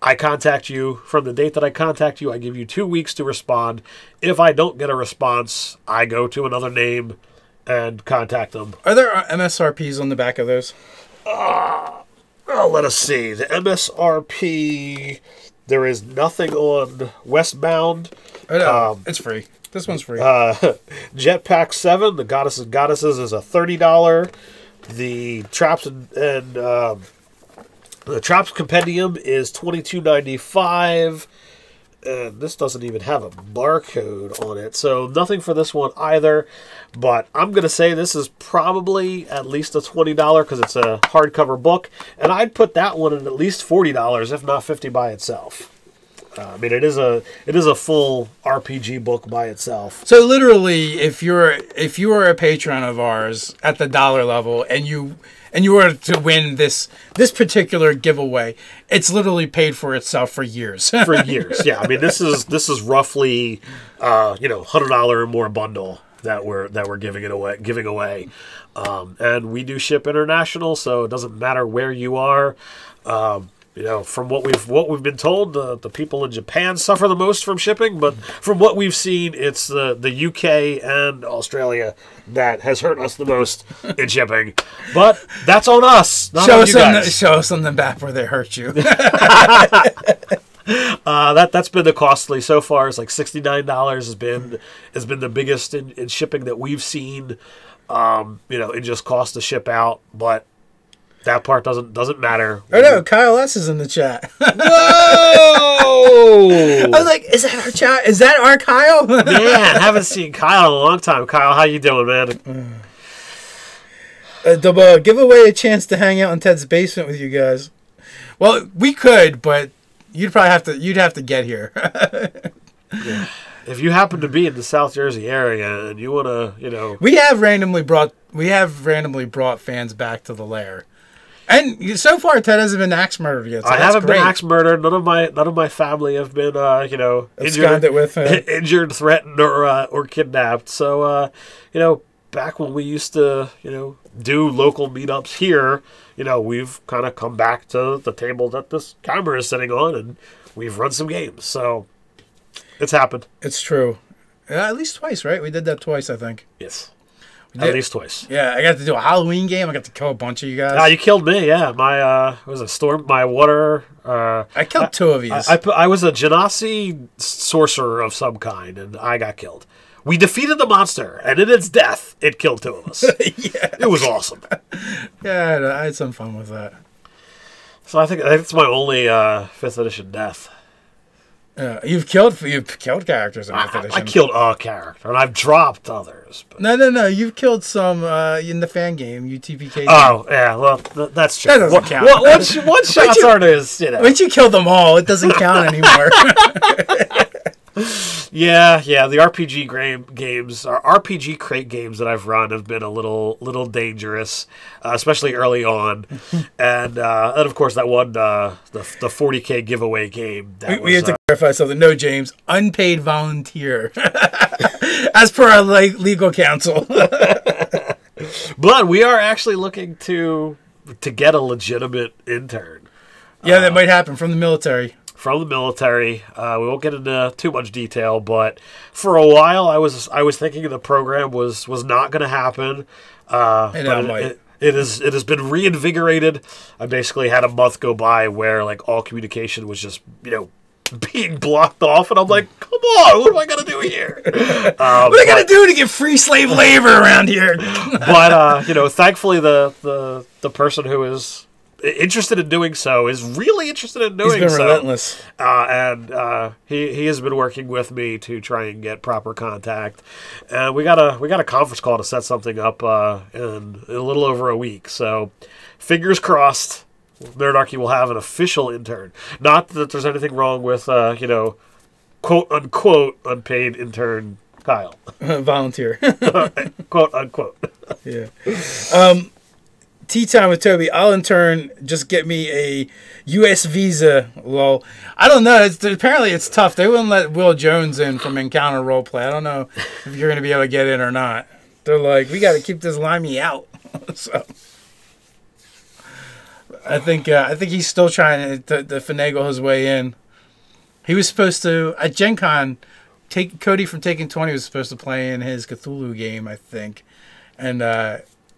I contact you. From the date that I contact you, I give you 2 weeks to respond. If I don't get a response, I go to another name and contact them. Are there MSRPs on the back of those? Let us see. The MSRP, there is nothing on Westbound. It's free. This one's free. Jetpack 7, the Goddess and Goddesses, is a $30. The Traps and the Traps Compendium is $22.95. And this doesn't even have a barcode on it, so nothing for this one either. But I'm going to say this is probably at least a $20 because it's a hardcover book. And I'd put that one at least $40, if not $50 by itself. I mean, it is a full RPG book by itself. So literally, if you are a patron of ours at the dollar level, and you were to win this particular giveaway, it's literally paid for itself for years. For years, yeah. I mean, this is roughly $100 or more bundle that we're giving away, and we do ship international, so it doesn't matter where you are. From what we've been told, the people in Japan suffer the most from shipping, but from what we've seen, it's the UK and Australia that has hurt us the most in shipping. But that's on us, not on you guys. Show us on the map where they hurt you. That's been the costly so far. It's like $69 has been the biggest in shipping that we've seen. It just costs to ship out, but that part doesn't matter. Oh no, Kyle S is in the chat. Whoa! I was like, is that our chat? Is that our Kyle? Man, haven't seen Kyle in a long time. Kyle, how you doing, man? Give away a chance to hang out in Ted's basement with you guys. Well, we could, but you'd have to get here. Yeah. If you happen to be in the South Jersey area and you want to, we have randomly brought fans back to the lair. And so far, Ted hasn't been axe murdered yet. So I haven't been axe murdered. None of my family have been, injured, threatened, or kidnapped. So, back when we used to, do local meetups here, we've kind of come back to the table that this camera is sitting on, and we've run some games. So, it's happened. It's true. At least twice, right? We did that twice, I think. Yes. At least twice. Yeah, I got to do a Halloween game. I got to kill a bunch of you guys. You killed me, yeah. My my water. I killed two of you. I was a Genasi sorcerer of some kind, and I got killed. We defeated the monster, and in its death, it killed two of us. Yeah. It was awesome. Yeah, I had some fun with that. So I think it's my only 5th edition death. You've killed characters in 5th edition. I killed a character, and I've dropped others. But... No. You've killed some in the fan game. You TPK'd. Oh, yeah. Well, that's true. That doesn't count. What shots are those? Once you kill them all, it doesn't count anymore. Yeah. The RPG games, or RPG crate games that I've run have been a little dangerous, especially early on, and of course that one the 40K giveaway game. We had to clarify something. No, James, unpaid volunteer, as per our legal counsel. But we are actually looking to get a legitimate intern. Yeah, that might happen from the military. From the military, we won't get into too much detail, but for a while, I was thinking the program was not going to happen. It has been reinvigorated. I basically had a month go by where all communication was just being blocked off, and I'm like, come on, what am I gonna do here? What am I gonna do to get free slave labor around here? But thankfully the person who is interested in doing so is really interested in doing so. He's been relentless. And he has been working with me to try and get proper contact. And we got a conference call to set something up in a little over a week. So fingers crossed, Nerdarchy will have an official intern. Not that there's anything wrong with quote unquote unpaid intern Kyle. Volunteer. Quote unquote. Yeah. Tea time with Toby. I'll in turn just get me a U.S. visa. Lol. I don't know. Apparently it's tough. They wouldn't let Will Jones in from Encounter Roleplay. I don't know if you're going to be able to get in or not. They're like, we got to keep this limey out. So I think he's still trying to finagle his way in. He was supposed to at Gen Con. Cody from Taken 20 was supposed to play in his Cthulhu game, I think, and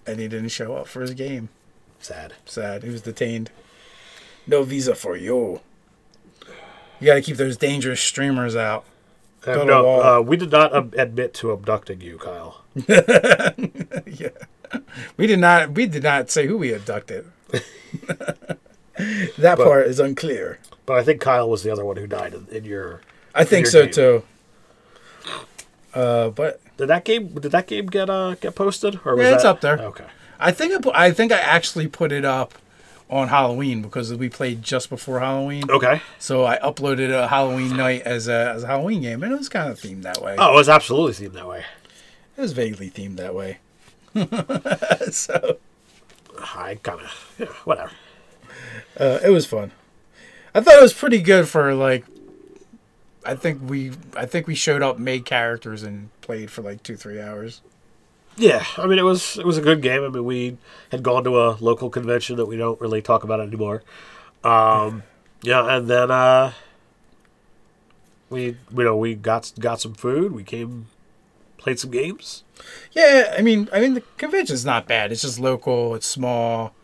he didn't show up for his game. Sad. He was detained. No visa for you. You got to keep those dangerous streamers out. No, we did not admit to abducting you, Kyle. Yeah, we did not. We did not say who we abducted. That part is unclear. But I think Kyle was the other one who died in your. I think so too. But did that game get posted, or was it's up there. Okay. I think I actually put it up on Halloween because we played just before Halloween. Okay. So I uploaded a Halloween night as a Halloween game, and it was kind of themed that way. Oh, it was absolutely themed that way. It was vaguely themed that way. So I kind of, whatever. It was fun. I thought it was pretty good for like. I think we showed up, made characters, and played for like 2-3 hours. Yeah, I mean it was a good game. I mean we had gone to a local convention that we don't really talk about anymore. Yeah, and then we got some food. We played some games. Yeah, I mean the convention's not bad. It's just local. It's small.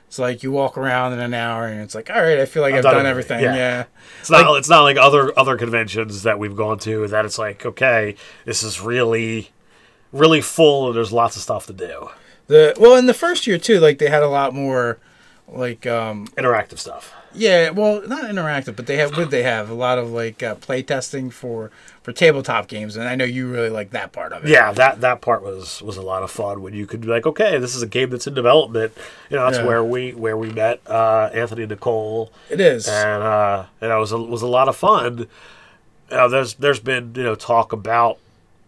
It's like you walk around in an hour and it's like, all right, I feel like I've done everything. Yeah. It's not like other conventions that we've gone to that it's like, okay, this is really really full and there's lots of stuff to do. In the first year too, like they had a lot more like interactive stuff. Yeah, well, not interactive, but they have a lot of like play testing for tabletop games, and I know you really like that part of it. Yeah, that part was a lot of fun when you could be like, okay, this is a game that's in development. You know, that's where we met Anthony and Nicole. It is, and it was a lot of fun. There's been talk about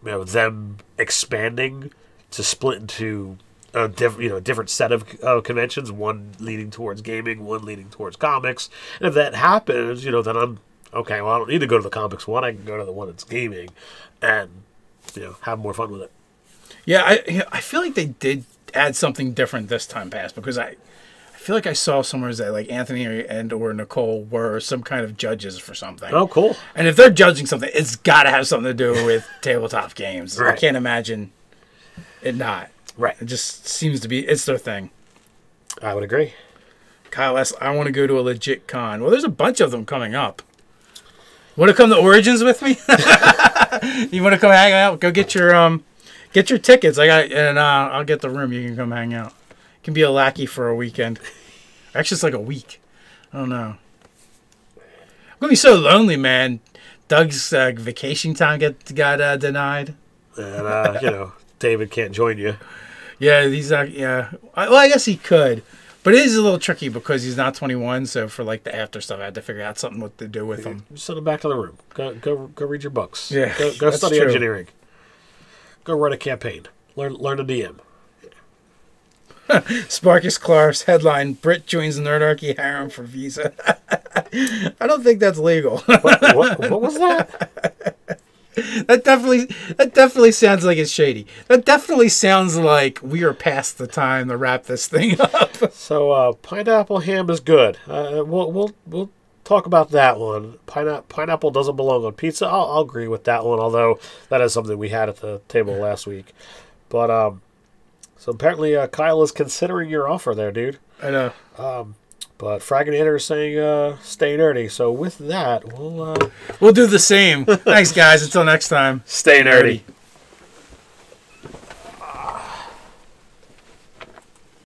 them expanding to split into a different set of conventions, one leading towards gaming, one leading towards comics. And if that happens, then I'm okay. Well, I don't need to go to the comics one. I can go to the one that's gaming, and have more fun with it. Yeah, I feel like they did add something different this time past because I feel like I saw somewhere that like Anthony or Nicole were some kind of judges for something. Oh, cool! And if they're judging something, it's got to have something to do with tabletop games. Right. I can't imagine it not. Right. It just seems to be, it's their thing. I would agree. Kyle S., I want to go to a legit con. Well, there's a bunch of them coming up. Want to come to Origins with me? You want to come hang out? Go get your tickets. I'll get the room. You can come hang out. You can be a lackey for a weekend. Actually, it's like a week. I don't know. I'm going to be so lonely, man. Doug's vacation time got denied. And, David can't join you. Yeah, he's not. Yeah, I guess he could, but it is a little tricky because he's not 21. So for like the after stuff, I had to figure out something what to do with him. Just send him back to the room. Go read your books. Yeah, go study engineering. Go write a campaign. Learn to DM. Sparkus Clark's headline: Brit joins Nerdarchy harem for visa. I don't think that's legal. What was that? That definitely sounds like it's shady. That definitely sounds like we are past the time to wrap this thing up. So pineapple ham is good. We'll talk about that one. Pineapple doesn't belong on pizza. I'll agree with that one. Although that is something we had at the table last week. But so apparently Kyle is considering your offer there, dude. I know. But Fragginator is saying stay nerdy. So with that, we'll do the same. Thanks, guys. Until next time. Stay nerdy.